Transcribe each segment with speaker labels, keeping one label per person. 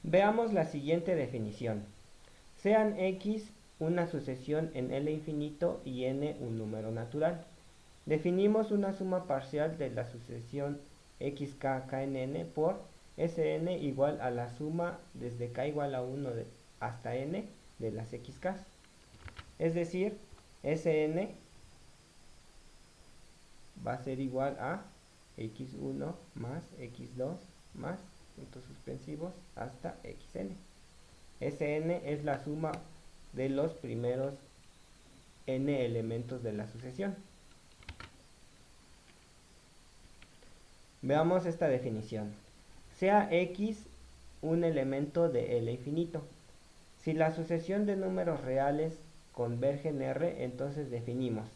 Speaker 1: Veamos la siguiente definición. Sean x una sucesión en L infinito y n un número natural. Definimos una suma parcial de la sucesión xk kn por Sn igual a la suma desde k igual a 1 hasta n de las xk. Es decir, Sn va a ser igual a x1 más x2 más puntos suspensivos hasta xn. Sn es la suma de los primeros n elementos de la sucesión. Veamos esta definición. Sea x un elemento de L infinito. Si la sucesión de números reales converge en R, entonces definimos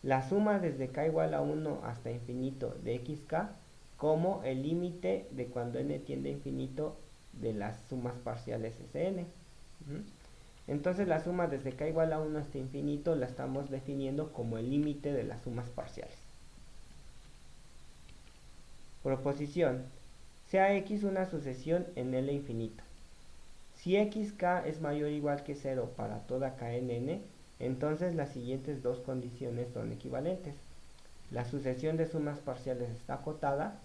Speaker 1: la suma desde k igual a 1 hasta infinito de xk como el límite de cuando n tiende a infinito de las sumas parciales Sn. Entonces la suma desde k igual a 1 hasta infinito la estamos definiendo como el límite de las sumas parciales. Proposición. Sea x una sucesión en L infinito. Si xk es mayor o igual que 0 para toda kn, entonces las siguientes dos condiciones son equivalentes. La sucesión de sumas parciales está acotada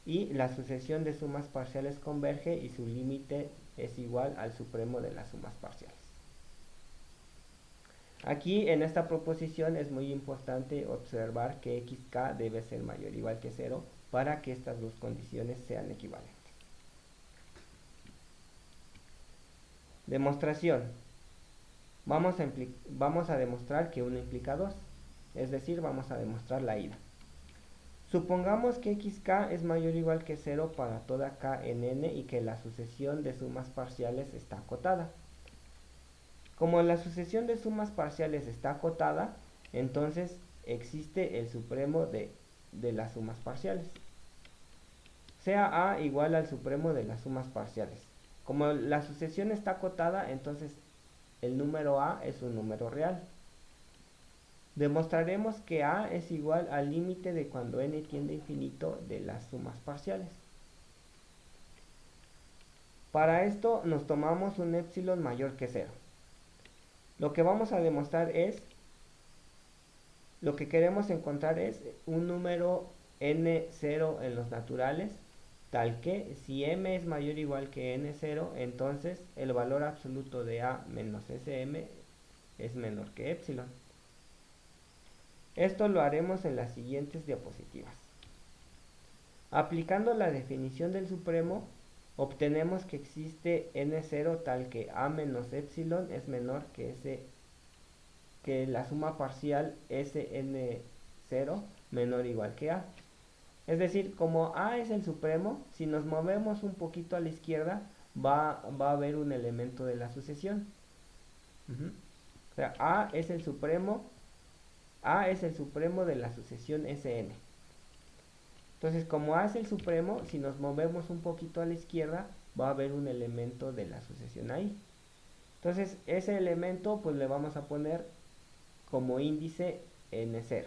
Speaker 1: y la sucesión de sumas parciales converge y su límite es igual al supremo de las sumas parciales. Aquí en esta proposición es muy importante observar que xk debe ser mayor o igual que 0 para que estas dos condiciones sean equivalentes. Demostración. Vamos a demostrar que 1 implica 2, es decir, vamos a demostrar la ida. Supongamos que xk es mayor o igual que 0 para toda k en n y que la sucesión de sumas parciales está acotada. Como la sucesión de sumas parciales está acotada, entonces existe el supremo de las sumas parciales. Sea a igual al supremo de las sumas parciales. Como la sucesión está acotada, entonces el número a es un número real. Demostraremos que a es igual al límite de cuando n tiende a infinito de las sumas parciales. Para esto nos tomamos un epsilon mayor que 0. Lo que vamos a demostrar es, lo que queremos encontrar es un número n0 en los naturales, tal que si m es mayor o igual que n0, entonces el valor absoluto de a menos sm es menor que epsilon. Esto lo haremos en las siguientes diapositivas. Aplicando la definición del supremo, obtenemos que existe n0 tal que a menos epsilon es menor que la suma parcial Sn0 menor o igual que a. Es decir, como a es el supremo, si nos movemos un poquito a la izquierda, va a haber un elemento de la sucesión. O sea, a es el supremo de la sucesión Sn. Entonces, como a es el supremo, si nos movemos un poquito a la izquierda, va a haber un elemento de la sucesión ahí. Entonces, ese elemento pues le vamos a poner como índice n0.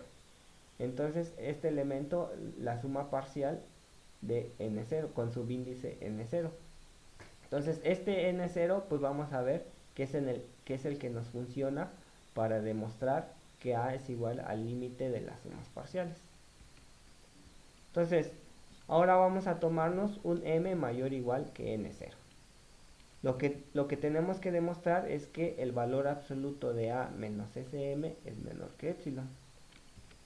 Speaker 1: Entonces, este elemento, la suma parcial de n0 con subíndice n0. Entonces, este n0 pues vamos a ver que es el que nos funciona para demostrar que a es igual al límite de las sumas parciales. Entonces, ahora vamos a tomarnos un m mayor o igual que n0. Lo que tenemos que demostrar es que el valor absoluto de a menos sm es menor que epsilon.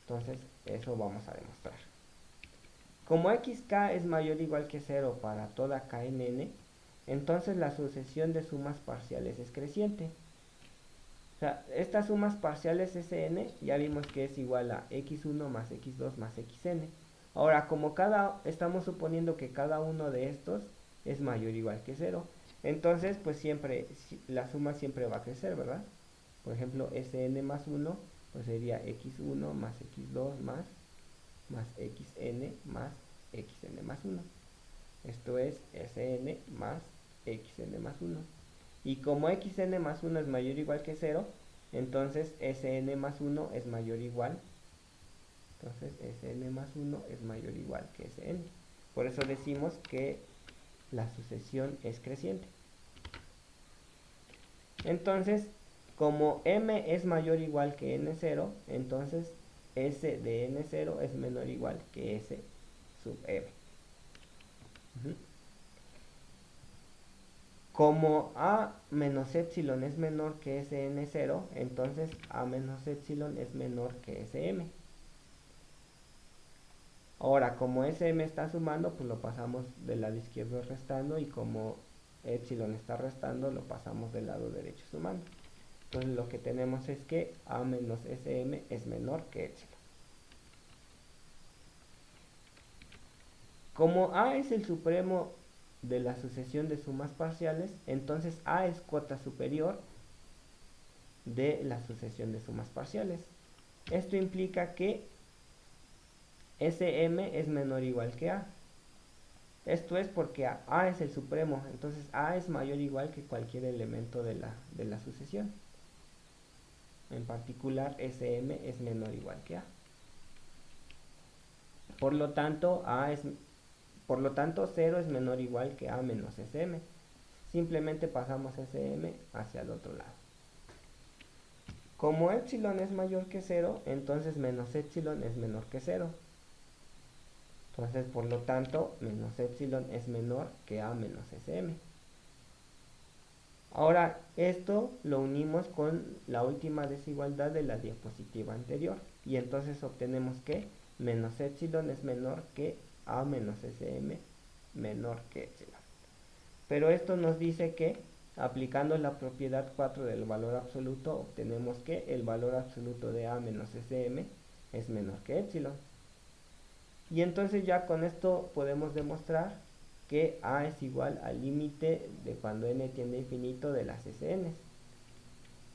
Speaker 1: Entonces, eso vamos a demostrar. Como xk es mayor o igual que 0 para toda k en n, entonces la sucesión de sumas parciales es creciente. O sea, estas sumas parciales Sn ya vimos que es igual a x1 más x2 más xn. Ahora, como estamos suponiendo que cada uno de estos es mayor o igual que 0, entonces pues siempre, la suma siempre va a crecer, ¿verdad? Por ejemplo, Sn más 1 pues sería x1 más x2 más xn más xn más 1. Esto es Sn más xn más 1. Y como xn más 1 es mayor o igual que 0, entonces Sn más 1 es mayor o igual. Entonces Sn más 1 es mayor o igual que Sn. Por eso decimos que la sucesión es creciente. Entonces, como m es mayor o igual que n0, entonces s de n0 es menor o igual que s sub m. Como a menos epsilon es menor que Sn0, entonces a menos epsilon es menor que Sm. Ahora, como Sm está sumando, pues lo pasamos del lado izquierdo restando, y como epsilon está restando, lo pasamos del lado derecho sumando. Entonces lo que tenemos es que a menos Sm es menor que epsilon. Como a es el supremo de la sucesión de sumas parciales, entonces a es cuota superior de la sucesión de sumas parciales. Esto implica que Sm es menor o igual que a. Esto es porque a es el supremo, entonces a es mayor o igual que cualquier elemento de la sucesión. En particular, Sm es menor o igual que a. Por lo tanto, 0 es menor o igual que a menos Sm. Simplemente pasamos Sm hacia el otro lado. Como epsilon es mayor que 0, entonces menos epsilon es menor que 0. Entonces, por lo tanto, menos epsilon es menor que a menos Sm. Ahora, esto lo unimos con la última desigualdad de la diapositiva anterior. Y entonces obtenemos que menos epsilon es menor que a menos Sm menor que epsilon. Pero esto nos dice que, aplicando la propiedad 4 del valor absoluto, obtenemos que el valor absoluto de a menos Sm es menor que epsilon. Y entonces ya con esto podemos demostrar que a es igual al límite de cuando n tiende a infinito de las Sns.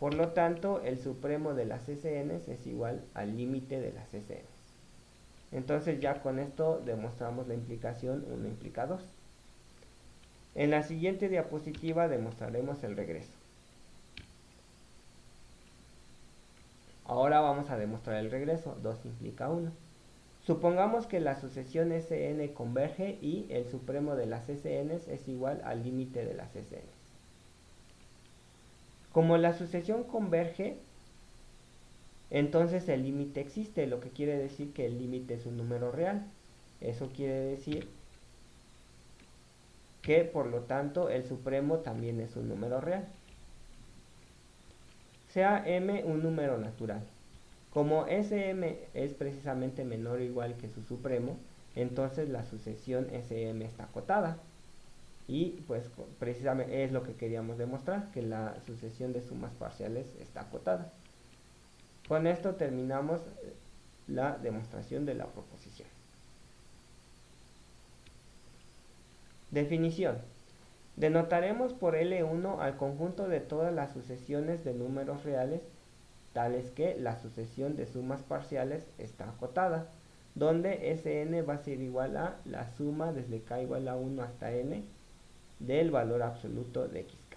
Speaker 1: Por lo tanto, el supremo de las Sns es igual al límite de las Sns. Entonces ya con esto demostramos la implicación 1 implica 2. En la siguiente diapositiva demostraremos el regreso. Ahora vamos a demostrar el regreso. 2 implica 1. Supongamos que la sucesión Sn converge y el supremo de las Sns es igual al límite de las Sns. Como la sucesión converge, entonces el límite existe, lo que quiere decir que el límite es un número real. Eso quiere decir que, por lo tanto, el supremo también es un número real. Sea m un número natural. Como Sm es precisamente menor o igual que su supremo, entonces la sucesión Sm está acotada. Y pues precisamente es lo que queríamos demostrar, que la sucesión de sumas parciales está acotada. Con esto terminamos la demostración de la proposición. Definición. Denotaremos por L1 al conjunto de todas las sucesiones de números reales, tales que la sucesión de sumas parciales está acotada, donde Sn va a ser igual a la suma desde k igual a 1 hasta n del valor absoluto de xk.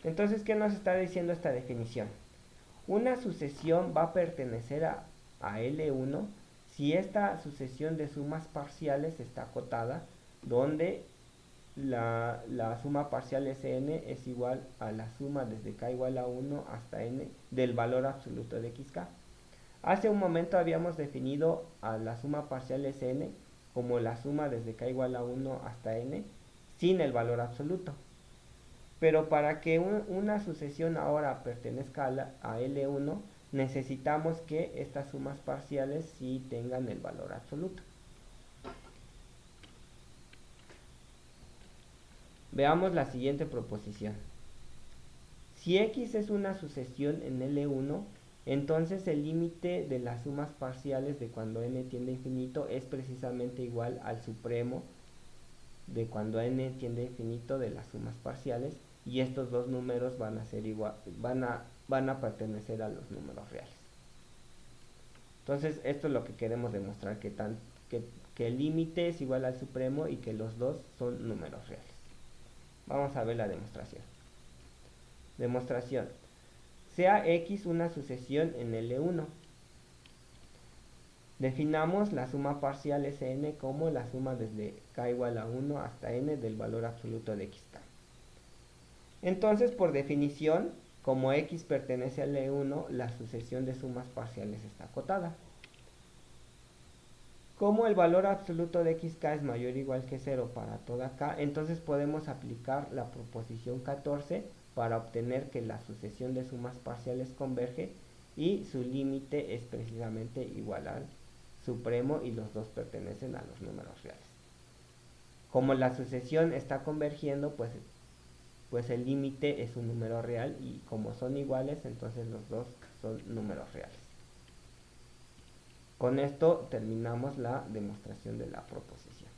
Speaker 1: Entonces, ¿qué nos está diciendo esta definición? Una sucesión va a pertenecer a L1 si esta sucesión de sumas parciales está acotada, donde la suma parcial Sn es igual a la suma desde k igual a 1 hasta n del valor absoluto de xk. Hace un momento habíamos definido a la suma parcial Sn como la suma desde k igual a 1 hasta n sin el valor absoluto. Pero para que una sucesión ahora pertenezca a L1, necesitamos que estas sumas parciales sí tengan el valor absoluto. Veamos la siguiente proposición. Si x es una sucesión en L1, entonces el límite de las sumas parciales de cuando n tiende a infinito es precisamente igual al supremo de cuando n tiende a infinito de las sumas parciales, y estos dos números van a ser igual, van a pertenecer a los números reales. Entonces esto es lo que queremos demostrar, que el límite es igual al supremo y que los dos son números reales. Vamos a ver la demostración. Demostración. Sea x una sucesión en L1. Definamos la suma parcial Sn como la suma desde k igual a 1 hasta n del valor absoluto de xk. Entonces, por definición, como x pertenece al E1, la sucesión de sumas parciales está acotada. Como el valor absoluto de xk es mayor o igual que 0 para toda k, entonces podemos aplicar la proposición 14 para obtener que la sucesión de sumas parciales converge y su límite es precisamente igual al supremo y los dos pertenecen a los números reales. Como la sucesión está convergiendo, pues el límite es un número real y como son iguales, entonces los dos son números reales. Con esto terminamos la demostración de la proposición.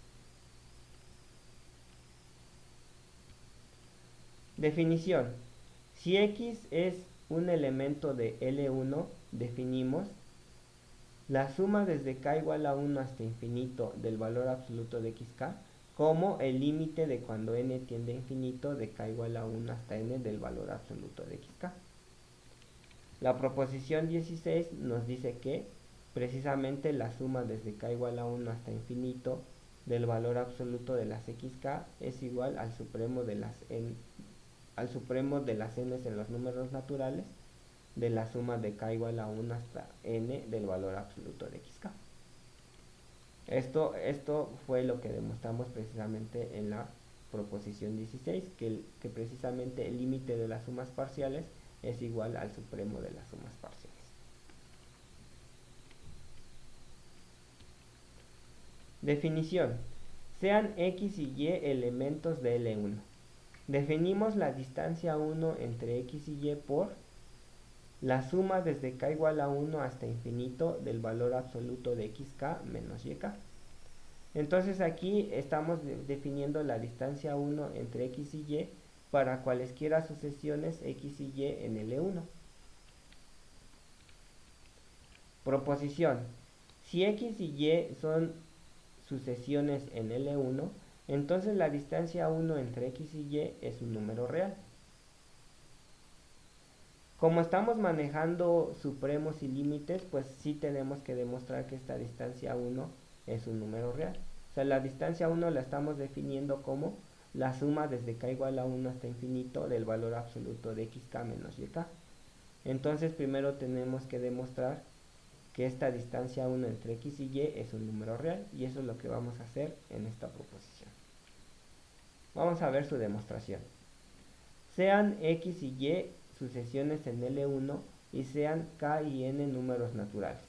Speaker 1: Definición. Si x es un elemento de L1, definimos la suma desde k igual a 1 hasta infinito del valor absoluto de xk como el límite de cuando n tiende a infinito de k igual a 1 hasta n del valor absoluto de xk. La proposición 16 nos dice que precisamente la suma desde k igual a 1 hasta infinito del valor absoluto de las xk es igual al supremo de las n en los números naturales de la suma de k igual a 1 hasta n del valor absoluto de xk. Esto fue lo que demostramos precisamente en la proposición 16, que precisamente el límite de las sumas parciales es igual al supremo de las sumas parciales. Definición. Sean x y y elementos de L1. Definimos la distancia 1 entre x y y por la suma desde k igual a 1 hasta infinito del valor absoluto de xk menos yk. Entonces aquí estamos definiendo la distancia 1 entre x y y para cualesquiera sucesiones x y y en L1. Proposición. Si x y y son sucesiones en L1, entonces la distancia 1 entre x y y es un número real. Como estamos manejando supremos y límites, pues sí tenemos que demostrar que esta distancia 1 es un número real. O sea, la distancia 1 la estamos definiendo como la suma desde k igual a 1 hasta infinito del valor absoluto de xk menos yk. Entonces primero tenemos que demostrar que esta distancia 1 entre x y y es un número real, y eso es lo que vamos a hacer en esta proposición. Vamos a ver su demostración. Sean x y y sucesiones en L1 y sean k y n números naturales.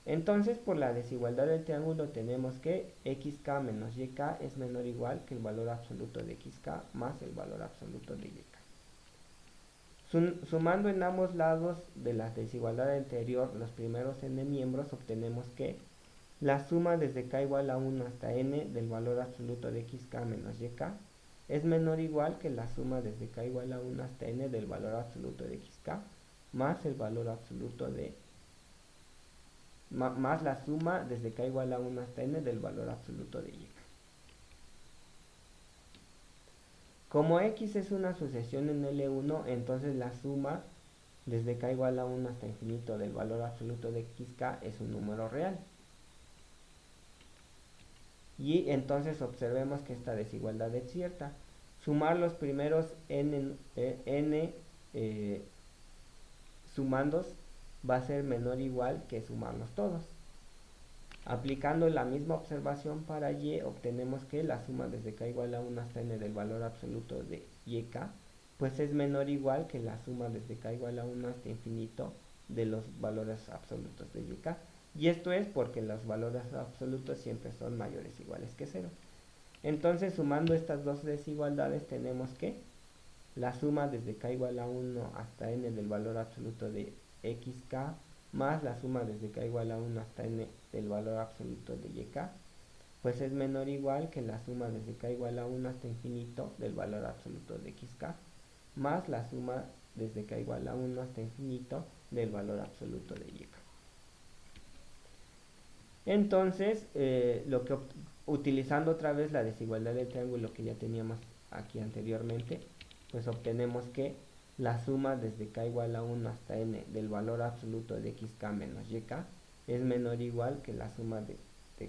Speaker 1: Entonces, por la desigualdad del triángulo tenemos que xk menos yk es menor o igual que el valor absoluto de xk más el valor absoluto de yk. Sumando en ambos lados de la desigualdad anterior los primeros n miembros, obtenemos que la suma desde k igual a 1 hasta n del valor absoluto de xk menos yk es menor o igual que la suma desde k igual a 1 hasta n del valor absoluto de xk más el valor absoluto de más la suma desde k igual a 1 hasta n del valor absoluto de y. Como x es una sucesión en L1, entonces la suma desde k igual a 1 hasta infinito del valor absoluto de xk es un número real. Y entonces observemos que esta desigualdad es cierta. Sumar los primeros n sumandos va a ser menor o igual que sumarlos todos. Aplicando la misma observación para y, obtenemos que la suma desde k igual a 1 hasta n del valor absoluto de yk, pues es menor o igual que la suma desde k igual a 1 hasta infinito de los valores absolutos de yk. Y esto es porque los valores absolutos siempre son mayores o iguales que 0. Entonces, sumando estas dos desigualdades, tenemos que la suma desde k igual a 1 hasta n del valor absoluto de xk más la suma desde k igual a 1 hasta n del valor absoluto de yk, pues es menor o igual que la suma desde k igual a 1 hasta infinito del valor absoluto de xk más la suma desde k igual a 1 hasta infinito del valor absoluto de yk. Entonces, utilizando otra vez la desigualdad del triángulo que ya teníamos aquí anteriormente, pues obtenemos que la suma desde k igual a 1 hasta n del valor absoluto de xk menos yk es menor o igual que la suma de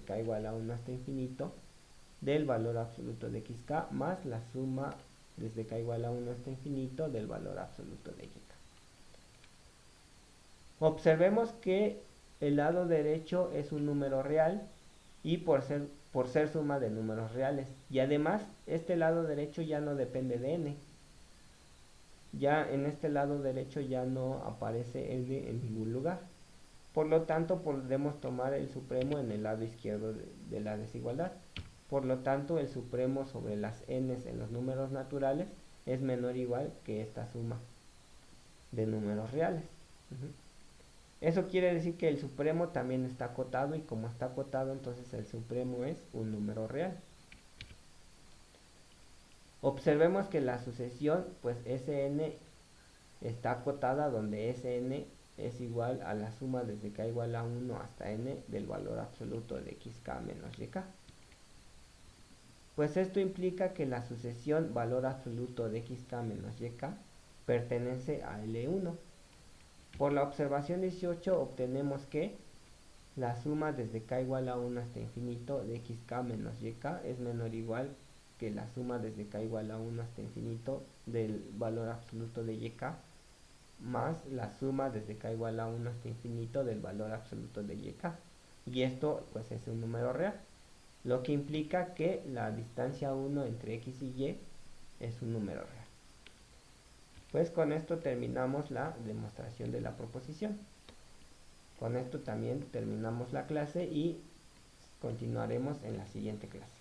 Speaker 1: k igual a 1 hasta infinito del valor absoluto de xk más la suma desde k igual a 1 hasta infinito del valor absoluto de yk. Observemos que el lado derecho es un número real y por ser suma de números reales. Y además, este lado derecho ya no depende de n. Ya en este lado derecho ya no aparece n en ningún lugar. Por lo tanto, podemos tomar el supremo en el lado izquierdo de la desigualdad. Por lo tanto, el supremo sobre las n's en los números naturales es menor o igual que esta suma de números reales. Eso quiere decir que el supremo también está acotado, y como está acotado, entonces el supremo es un número real. Observemos que la sucesión, pues Sn está acotada donde Sn es igual a la suma desde k igual a 1 hasta n del valor absoluto de xk menos yk. Pues esto implica que la sucesión valor absoluto de xk menos yk pertenece a L1. Por la observación 18 obtenemos que la suma desde k igual a 1 hasta infinito de xk menos yk es menor o igual que la suma desde k igual a 1 hasta infinito del valor absoluto de yk más la suma desde k igual a 1 hasta infinito del valor absoluto de yk. Y esto pues es un número real, lo que implica que la distancia 1 entre x y y es un número real. Pues con esto terminamos la demostración de la proposición. Con esto también terminamos la clase y continuaremos en la siguiente clase.